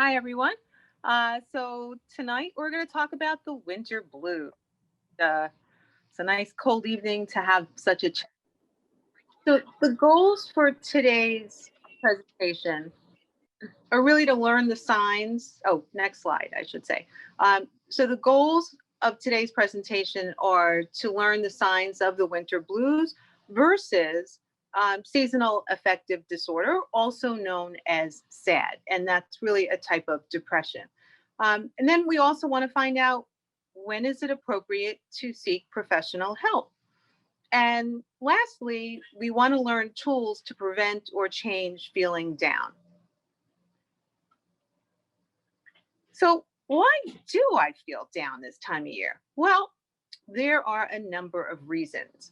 Hi, everyone. So tonight we're going to talk about the winter blues. It's a nice cold evening to have such a chat. So the goals for today's presentation are really to learn the signs. Oh, next slide, I should say. So the goals of today's presentation are to learn the signs of the winter blues versus seasonal affective disorder, also known as SAD, and that's really a type of depression. And then we also want to find out, when is it appropriate to seek professional help? And lastly, we want to learn tools to prevent or change feeling down. So, why do I feel down this time of year? Well, there are a number of reasons.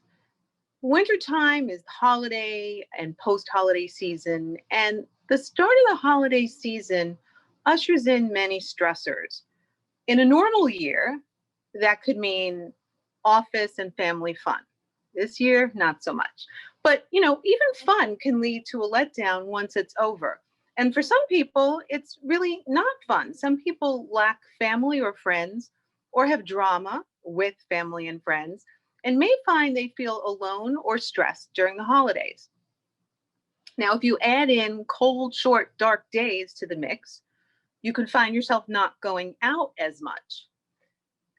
Wintertime is holiday and post holiday season, and the start of the holiday season ushers in many stressors. In a normal year, that could mean office and family fun. This year, not so much. But, even fun can lead to a letdown once it's over. And for some people, it's really not fun. Some people lack family or friends or have drama with family and friends and may find they feel alone or stressed during the holidays. Now, if you add in cold, short, dark days to the mix, you can find yourself not going out as much.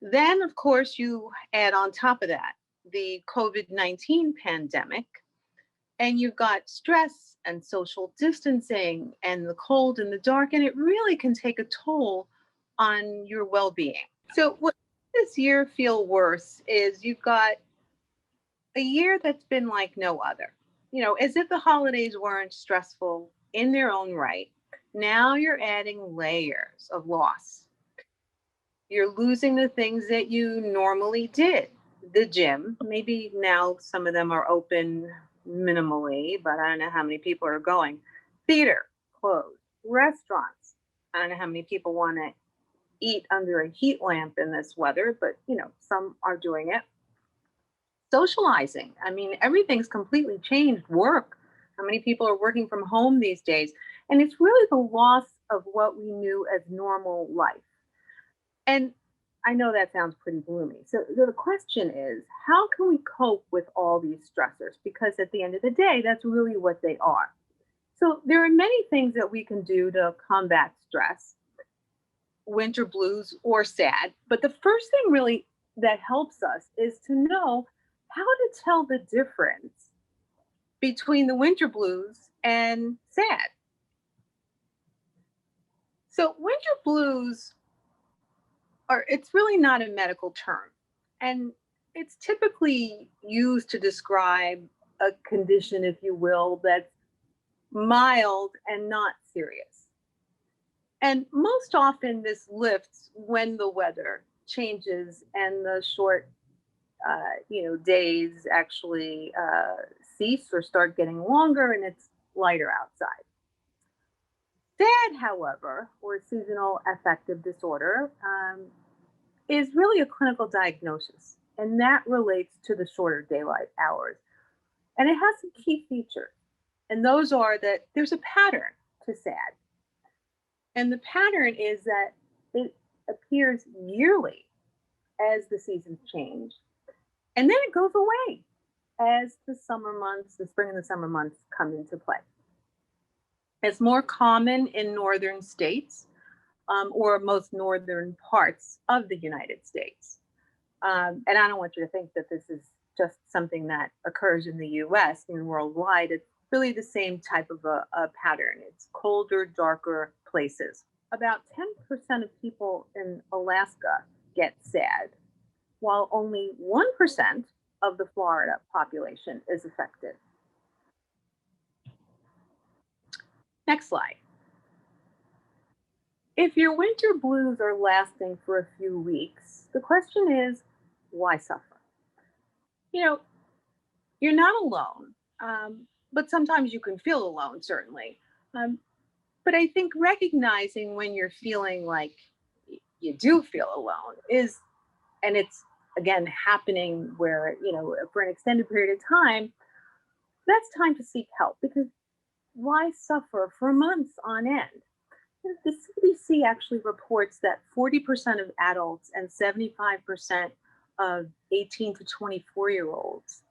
Then, of course, you add on top of that the COVID-19 pandemic, and you've got stress and social distancing and the cold and the dark, and it really can take a toll on your well being. So, what this year feel worse is you've got a year that's been like no other. As if the holidays weren't stressful in their own right. Now you're adding layers of loss. You're losing the things that you normally did. The gym, maybe now some of them are open minimally, but I don't know how many people are going. Theater, closed. Restaurants, I don't know how many people want to eat under a heat lamp in this weather, but some are doing it. Socializing, I mean, everything's completely changed. Work, how many people are working from home these days? And it's really the loss of what we knew as normal life. And I know that sounds pretty gloomy. So the question is, how can we cope with all these stressors? Because at the end of the day, that's really what they are. So there are many things that we can do to combat stress, winter blues or sad. But the first thing really that helps us is to know how to tell the difference between the winter blues and sad. So winter blues it's really not a medical term. And it's typically used to describe a condition, if you will, that's mild and not serious. And most often this lifts when the weather changes and the short, days actually cease or start getting longer and it's lighter outside. SAD, however, or seasonal affective disorder, is really a clinical diagnosis, and that relates to the shorter daylight hours. And it has some key features, and those are that there's a pattern to SAD. And the pattern is that it appears yearly as the seasons change, and then it goes away as the summer months, the spring and the summer months come into play. It's more common in northern states or most northern parts of the United States. And I don't want you to think that this is just something that occurs in the US and worldwide. It's really the same type of a pattern. It's colder, darker places. About 10% of people in Alaska get SAD, while only 1% of the Florida population is affected. Next slide. If your winter blues are lasting for a few weeks, the question is, why suffer? You know, you're not alone, but sometimes you can feel alone, certainly. Um, but I think recognizing when you're feeling like you do feel alone and it's again happening where, for an extended period of time, that's time to seek help because why suffer for months on end? The CDC actually reports that 40% of adults and 75% of 18 to 24-year-olds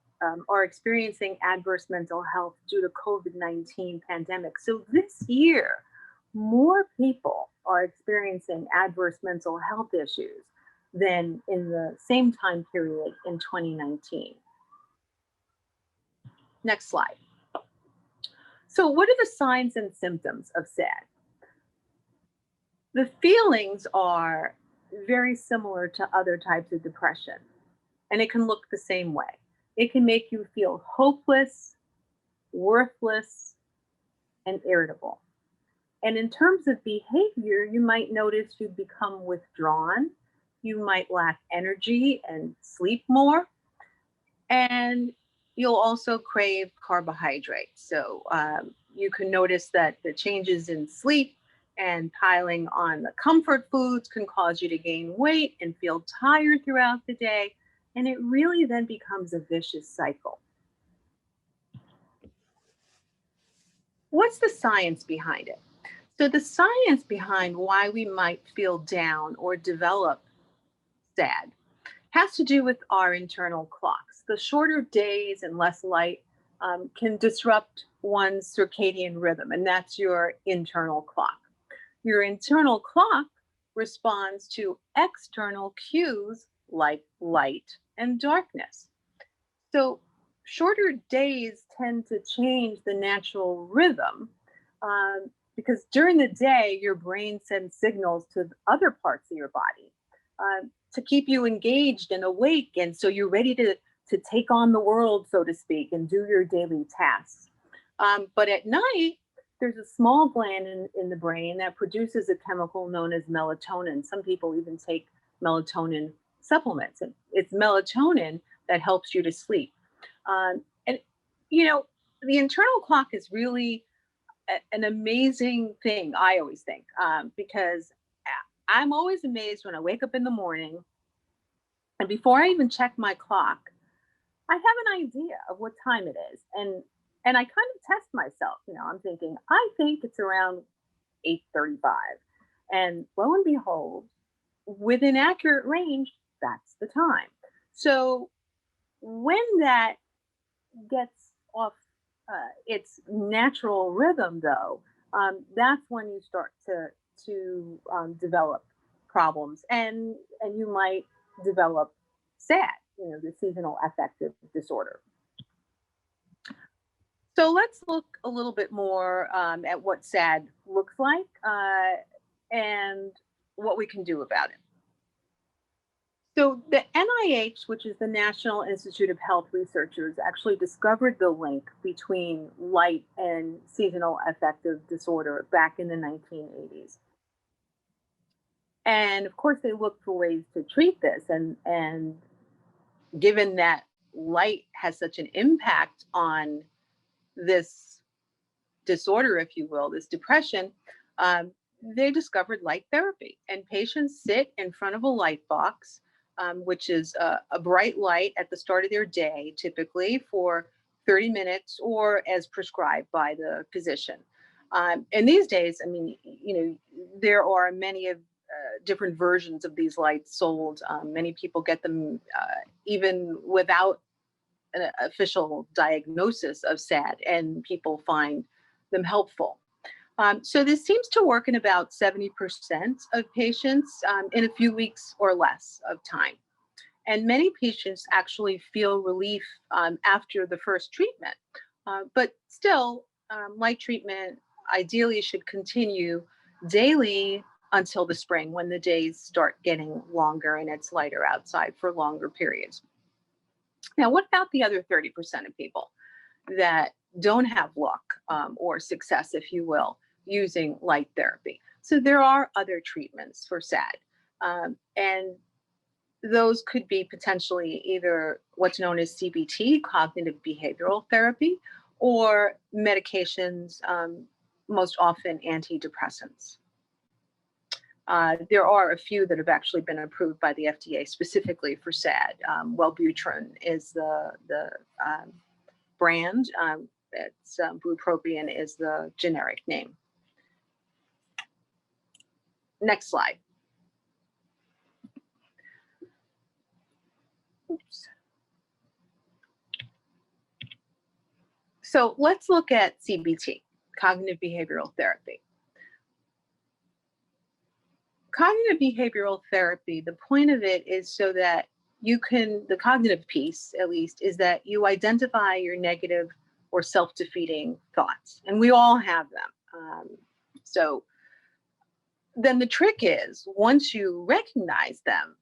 are experiencing adverse mental health due to COVID-19 pandemic. So this year, more people are experiencing adverse mental health issues than in the same time period in 2019. Next slide. So, what are the signs and symptoms of SAD? The feelings are very similar to other types of depression, and it can look the same way. It can make you feel hopeless, worthless, and irritable. And in terms of behavior, you might notice you become withdrawn, you might lack energy and sleep more, and you'll also crave carbohydrates. So you can notice that the changes in sleep and piling on the comfort foods can cause you to gain weight and feel tired throughout the day. And it really then becomes a vicious cycle. What's the science behind it? So, the science behind why we might feel down or develop sad has to do with our internal clocks. The shorter days and less light can disrupt one's circadian rhythm, and that's your internal clock. Your internal clock responds to external cues like light and darkness. So, shorter days tend to change the natural rhythm because during the day, your brain sends signals to other parts of your body to keep you engaged and awake. And so you're ready to take on the world, so to speak, and do your daily tasks. But at night, there's a small gland in the brain that produces a chemical known as melatonin. Some people even take melatonin supplements. And it's melatonin that helps you to sleep. And, you know, the internal clock is really an amazing thing, I always think, because I'm always amazed when I wake up in the morning and before I even check my clock, I have an idea of what time it is. And I kind of test myself, I'm thinking, I think it's around 8:35. And lo and behold, within accurate range, that's the time. So when that gets off its natural rhythm, though, that's when you start to develop problems, and you might develop SAD, the seasonal affective disorder. So let's look a little bit more at what SAD looks like and what we can do about it. So the NIH, which is the National Institute of Health Researchers, actually discovered the link between light and seasonal affective disorder back in the 1980s. And of course, they looked for ways to treat this. And given that light has such an impact on this disorder, if you will, this depression, they discovered light therapy. And patients sit in front of a light box, which is a bright light at the start of their day, typically for 30 minutes or as prescribed by the physician. And these days, I mean, there are many of different versions of these lights sold. Many people get them even without an official diagnosis of SAD, and people find them helpful. So this seems to work in about 70% of patients in a few weeks or less of time. And many patients actually feel relief after the first treatment. But still, light treatment ideally should continue daily until the spring when the days start getting longer and it's lighter outside for longer periods. Now, what about the other 30% of people that don't have luck or success, if you will, using light therapy? So there are other treatments for SAD. And those could be potentially either what's known as CBT, cognitive behavioral therapy, or medications, most often antidepressants. There are a few that have actually been approved by the FDA specifically for SAD. Wellbutrin is the brand. It's bupropion is the generic name. Next slide. Oops. So let's look at CBT, cognitive behavioral therapy. Cognitive behavioral therapy, the point of it is so that the cognitive piece at least, is that you identify your negative or self-defeating thoughts. And we all have them. So then the trick is, once you recognize them,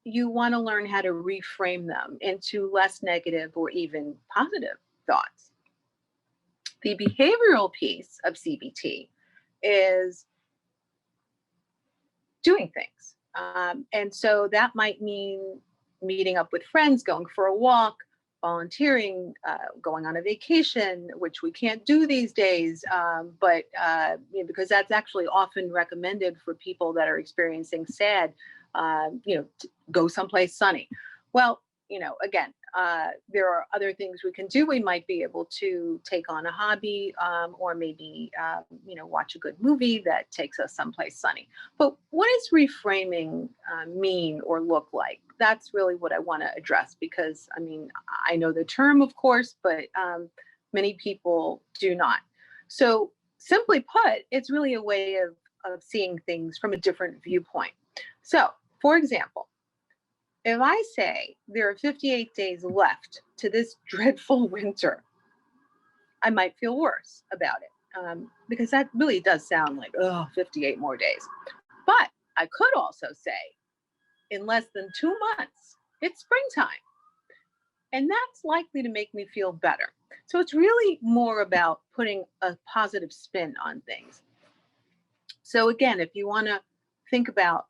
you want to learn how to reframe them into less negative or even positive thoughts. The behavioral piece of CBT is doing things. And so that might mean meeting up with friends, going for a walk, volunteering, going on a vacation, which we can't do these days, but because that's actually often recommended for people that are experiencing SAD, to go someplace sunny. Well, again, there are other things we can do. We might be able to take on a hobby, or maybe, watch a good movie that takes us someplace sunny. But what does reframing mean or look like? That's really what I want to address, because, I know the term, of course, but many people do not. So simply put, it's really a way of seeing things from a different viewpoint. So, for example, if I say there are 58 days left to this dreadful winter, I might feel worse about it, because that really does sound like, 58 more days. But I could also say, in less than 2 months, it's springtime. And that's likely to make me feel better. So it's really more about putting a positive spin on things. So again, if you want to think about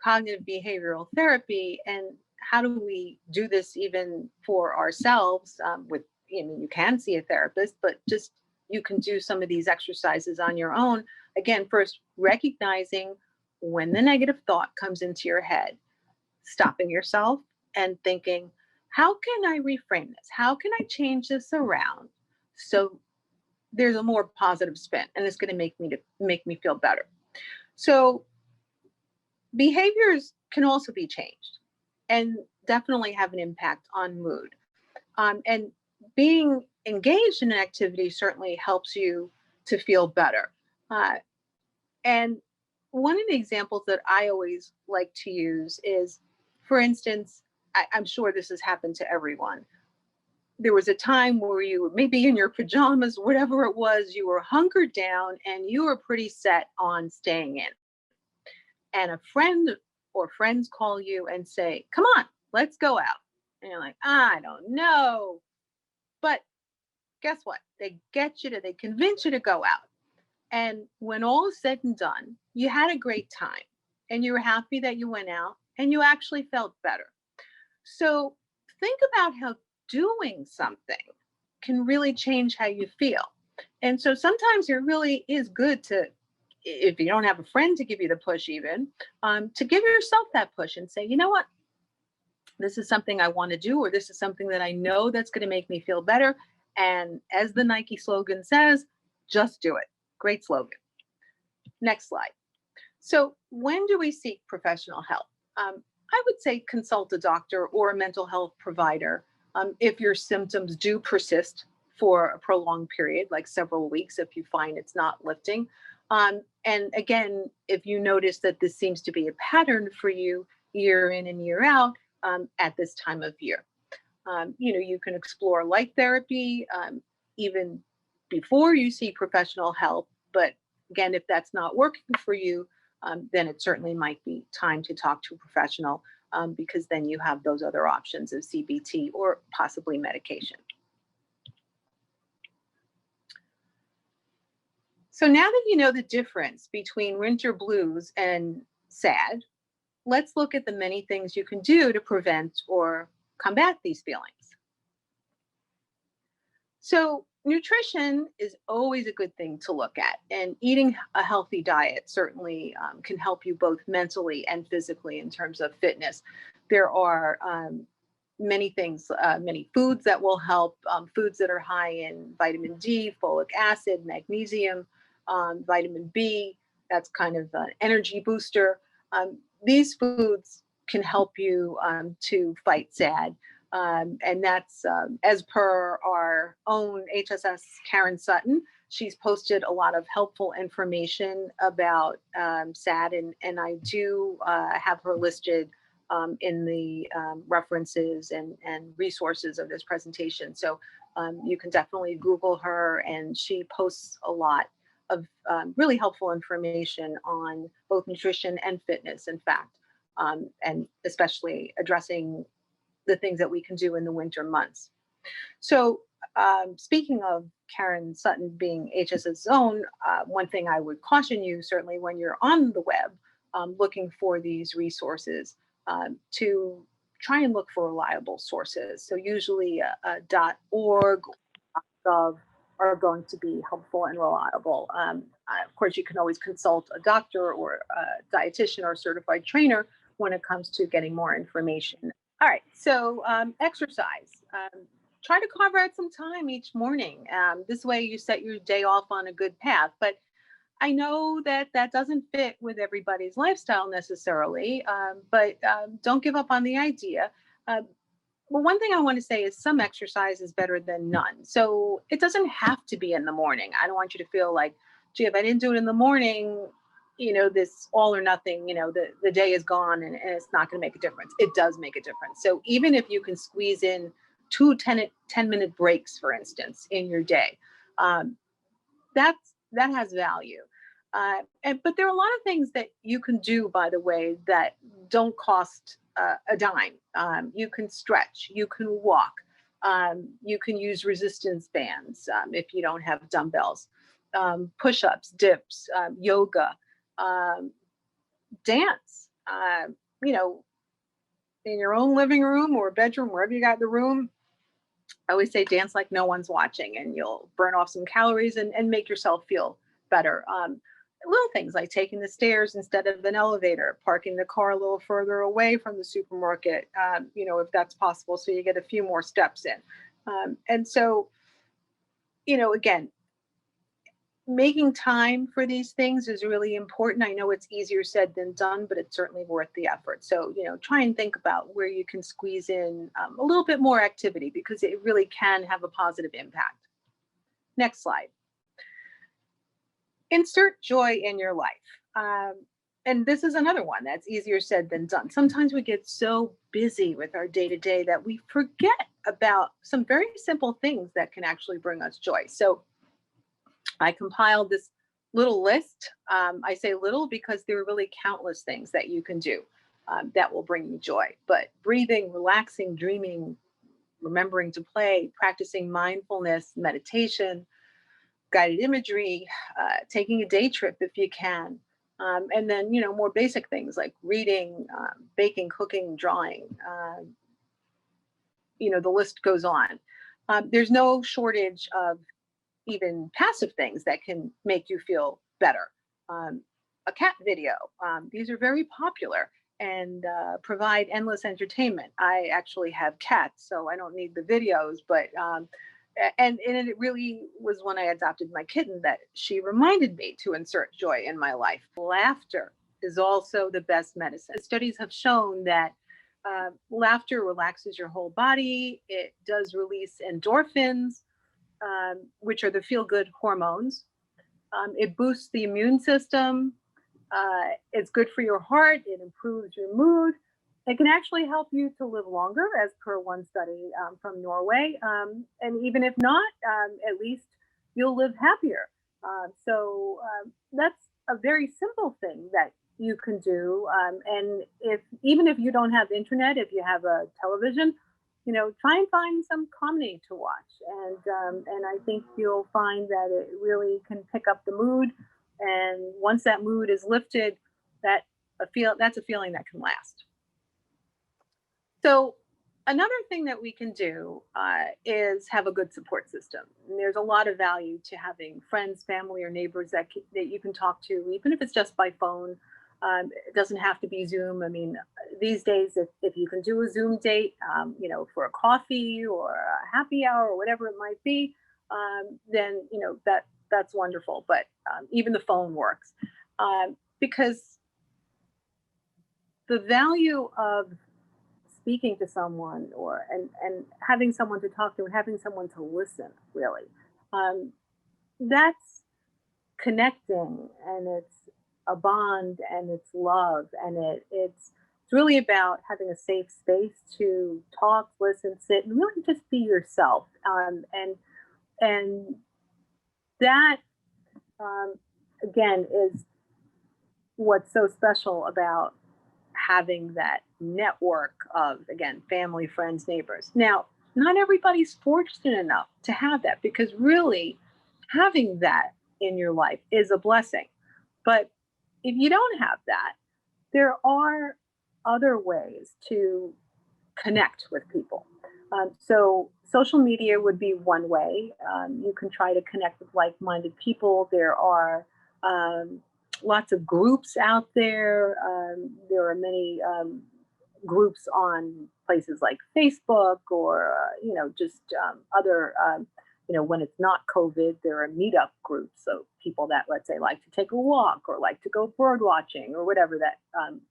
cognitive behavioral therapy and how do we do this even for ourselves, you can see a therapist, but just you can do some of these exercises on your own. Again, first recognizing when the negative thought comes into your head, stopping yourself and thinking, how can I reframe this? How can I change this around so there's a more positive spin and it's going to make me feel better? So behaviors can also be changed and definitely have an impact on mood. And being engaged in an activity certainly helps you to feel better. And one of the examples that I always like to use is, for instance, I'm sure this has happened to everyone. There was a time where you were maybe in your pajamas, whatever it was, you were hunkered down and you were pretty set on staying in. And a friend or friends call you and say, come on, let's go out. And you're like, I don't know. But guess what? They convince you to go out. And when all is said and done, you had a great time and you were happy that you went out and you actually felt better. So think about how doing something can really change how you feel. And so sometimes it really is good to, if you don't have a friend to give you the push even, to give yourself that push and say, you know what, this is something I want to do, or this is something that I know that's going to make me feel better. And as the Nike slogan says, just do it. Great slogan. Next slide. So when do we seek professional help? I would say consult a doctor or a mental health provider if your symptoms do persist for a prolonged period, like several weeks, if you find it's not lifting. And again, if you notice that this seems to be a pattern for you year in and year out at this time of year. You can explore light therapy even before you see professional help. But again, if that's not working for you, then it certainly might be time to talk to a professional, because then you have those other options of CBT or possibly medication. So now that you know the difference between winter blues and SAD, let's look at the many things you can do to prevent or combat these feelings. So nutrition is always a good thing to look at, and eating a healthy diet certainly can help you both mentally and physically in terms of fitness. There are many things, many foods that will help, foods that are high in vitamin D, folic acid, magnesium, vitamin B, That's kind of an energy booster. These foods can help you to fight SAD. And that's as per our own HSS Karen Sutton. She's posted a lot of helpful information about SAD, and I do have her listed in the references and resources of this presentation. So you can definitely Google her, and she posts a lot of really helpful information on both nutrition and fitness, in fact, and especially addressing the things that we can do in the winter months. So, speaking of Karen Sutton being HS's own, one thing I would caution you, certainly when you're on the web looking for these resources, to try and look for reliable sources. So, usually .org, .gov are going to be helpful and reliable. Of course, you can always consult a doctor or a dietitian or a certified trainer when it comes to getting more information. All right, so exercise. Try to carve out some time each morning. This way, you set your day off on a good path. But I know that that doesn't fit with everybody's lifestyle necessarily, but don't give up on the idea. Uh, well, one thing I want to say is some exercise is better than none. So it doesn't have to be in the morning. I don't want you to feel like, gee, if I didn't do it in the morning, this all or nothing, the day is gone and it's not going to make a difference. It does make a difference. So even if you can squeeze in 10-minute breaks, for instance, in your day, um, that has value. But there are a lot of things that you can do, by the way, that don't cost a dime. You can stretch, you can walk, you can use resistance bands if you don't have dumbbells, push-ups, dips, yoga, um, dance. You know, in your own living room or bedroom, wherever you got the room, I always say dance like no one's watching, and you'll burn off some calories and make yourself feel better. Little things like taking the stairs instead of an elevator, parking the car a little further away from the supermarket, if that's possible, so you get a few more steps in. And so, again, making time for these things is really important. I know it's easier said than done, but it's certainly worth the effort. So, try and think about where you can squeeze in a little bit more activity, because it really can have a positive impact. Next slide. Insert joy in your life. And this is another one that's easier said than done. Sometimes we get so busy with our day to day that we forget about some very simple things that can actually bring us joy. So, I compiled this little list. I say little because there are really countless things that you can do that will bring you joy. But breathing, relaxing, dreaming, remembering to play, practicing mindfulness, meditation, guided imagery, taking a day trip if you can. And then, more basic things like reading, baking, cooking, drawing. The list goes on. There's no shortage of even passive things that can make you feel better. Um, a cat video. These are very popular and provide endless entertainment. I actually have cats, so I don't need the videos, but and it really was when I adopted my kitten that she reminded me to insert joy in my life. Laughter is also the best medicine. Studies have shown that laughter relaxes your whole body. It does release endorphins, which are the feel good hormones. It boosts the immune system. It's good for your heart. It improves your mood. It can actually help you to live longer, as per one study from Norway. And even if not, at least you'll live happier. That's a very simple thing that you can do. And if even if you don't have internet, if you have a television, try and find some comedy to watch, and I think you'll find that it really can pick up the mood. And once that mood is lifted, that's a feeling that can last. So another thing that we can do is have a good support system. And there's a lot of value to having friends, family, or neighbors that you can talk to, even if it's just by phone. It doesn't have to be Zoom. I mean, these days, if you can do a Zoom date, for a coffee or a happy hour or whatever it might be, then that's wonderful. But even the phone works. Because the value of speaking to someone and having someone to talk to and having someone to listen, really, um, that's connecting, and it's a bond, and it's love, and it's really about having a safe space to talk, listen, sit, and really just be yourself. And that, um, again, is what's so special about having that network of, again, family, friends, neighbors. Now, not everybody's fortunate enough to have that, because really having that in your life is a blessing. But if you don't have that, there are other ways to connect with people. So social media would be one way. You can try to connect with like-minded people. There are lots of groups out there. There are many groups on places like Facebook, or just other. When it's not COVID, there are meetup groups. So people that, let's say, like to take a walk or like to go bird watching or whatever, that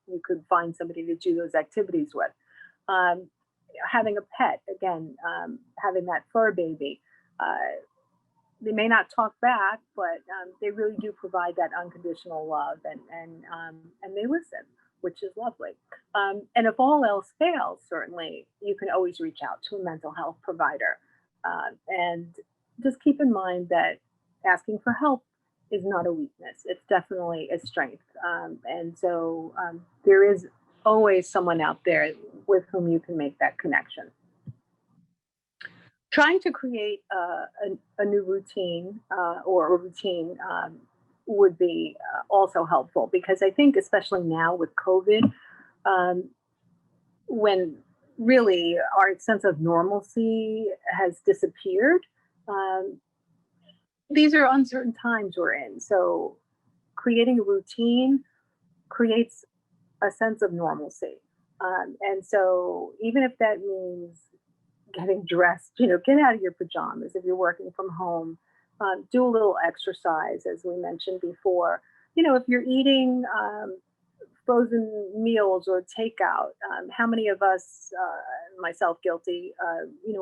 you could find somebody to do those activities with. Um, Having a pet, again, having that fur baby. Uh, they may not talk back, but they really do provide that unconditional love, and they listen, which is lovely. And if all else fails, certainly you can always reach out to a mental health provider, and just keep in mind that asking for help is not a weakness; it's definitely a strength. And so there is always someone out there with whom you can make that connection. Trying to create a new routine, or a routine, would be also helpful, because I think, especially now with COVID, um, when really our sense of normalcy has disappeared, um, these are uncertain times we're in. So creating a routine creates a sense of normalcy. And so even if that means getting dressed, get out of your pajamas if you're working from home. Do a little exercise, as we mentioned before. If you're eating frozen meals or takeout, how many of us, myself guilty,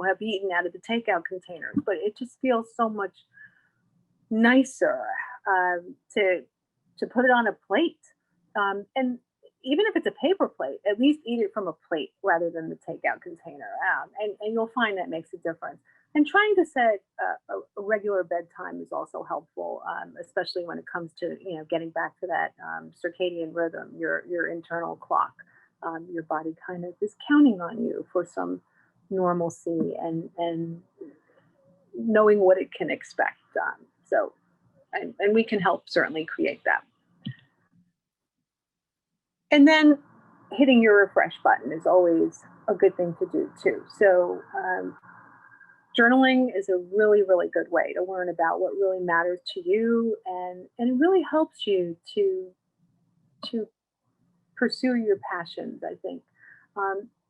have eaten out of the takeout containers? But it just feels so much nicer to put it on a plate. And even if it's a paper plate, at least eat it from a plate rather than the takeout container. And you'll find that makes a difference. And trying to set a regular bedtime is also helpful, especially when it comes to getting back to that circadian rhythm, your internal clock. Your body kind of is counting on you for some normalcy, and knowing what it can expect. And we can help certainly create that. And then hitting your refresh button is always a good thing to do too. So journaling is a really, really good way to learn about what really matters to you, and it really helps you to pursue your passions, I think.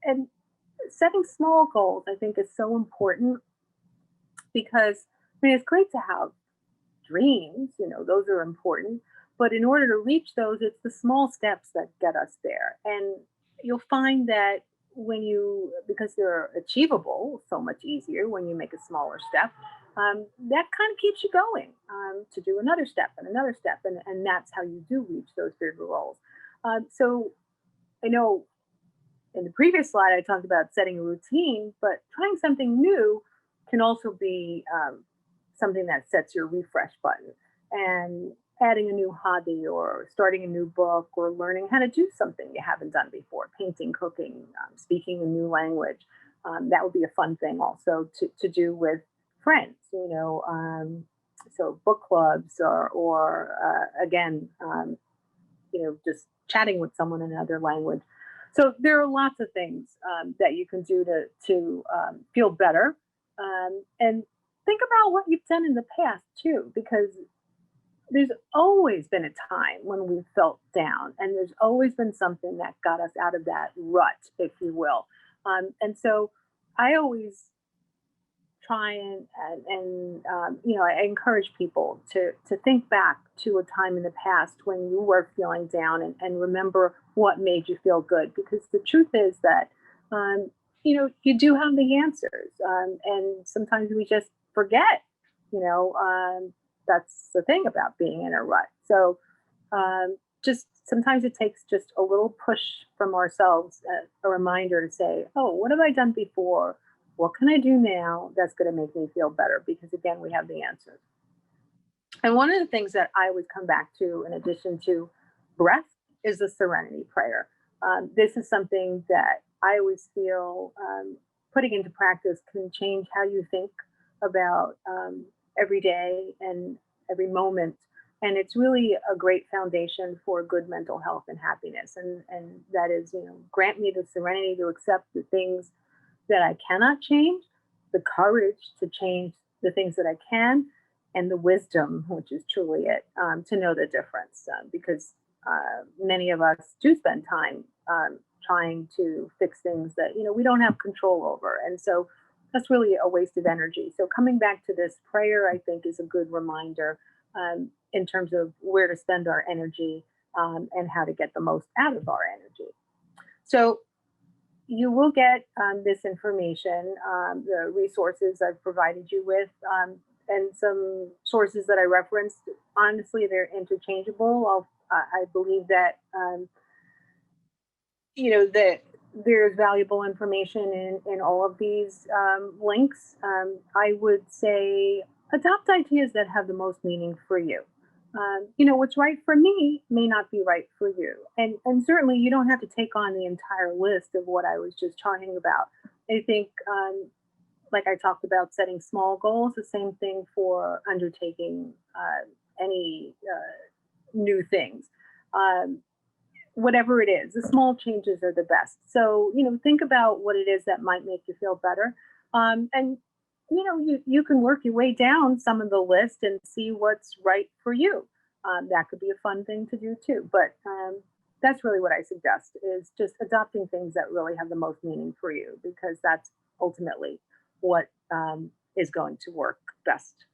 And setting small goals, I think, is so important, because I mean, it's great to have dreams, those are important. But in order to reach those, it's the small steps that get us there. And you'll find that because they're achievable so much easier when you make a smaller step, that kind of keeps you going, to do another step and another step. And that's how you do reach those bigger goals. So I know in the previous slide, I talked about setting a routine, but trying something new can also be something that sets your refresh button. And adding a new hobby, or starting a new book, or learning how to do something you haven't done before, painting, cooking, speaking a new language. That would be a fun thing also to do with friends, so book clubs, or again, just chatting with someone in another language. So there are lots of things that you can do to feel better, and think about what you've done in the past too, because there's always been a time when we felt down, and there's always been something that got us out of that rut, if you will. And so I always try and I encourage people to think back to a time in the past when you were feeling down and remember what made you feel good, because the truth is that um, you do have the answers, and sometimes we just forget. you know um, that's the thing about being in a rut. So just sometimes it takes just a little push from ourselves, a reminder to say, oh, what have I done before? What can I do now that's going to make me feel better? Because again, we have the answers. And one of the things that I would come back to, in addition to breath, is the Serenity Prayer. This is something that I always feel putting into practice can change how you think about every day and every moment. And it's really a great foundation for good mental health and happiness. And that is, grant me the serenity to accept the things that I cannot change, the courage to change the things that I can, and the wisdom, which is truly it, to know the difference. Because many of us do spend time trying to fix things that we don't have control over, and so that's really a waste of energy. So coming back to this prayer, I think, is a good reminder in terms of where to spend our energy, and how to get the most out of our energy. So you will get this information, the resources I've provided you with, and some sources that I referenced. Honestly, they're interchangeable. I believe that that there's valuable information in all of these links. I would say adopt ideas that have the most meaning for you. What's right for me may not be right for you, and certainly you don't have to take on the entire list of what I was just talking about. I think, like I talked about, setting small goals, the same thing for undertaking any new things. Um, Whatever it is, the small changes are the best. So, think about what it is that might make you feel better. And, you can work your way down some of the list and see what's right for you. That could be a fun thing to do too. But that's really what I suggest, is just adopting things that really have the most meaning for you, because that's ultimately what is going to work best.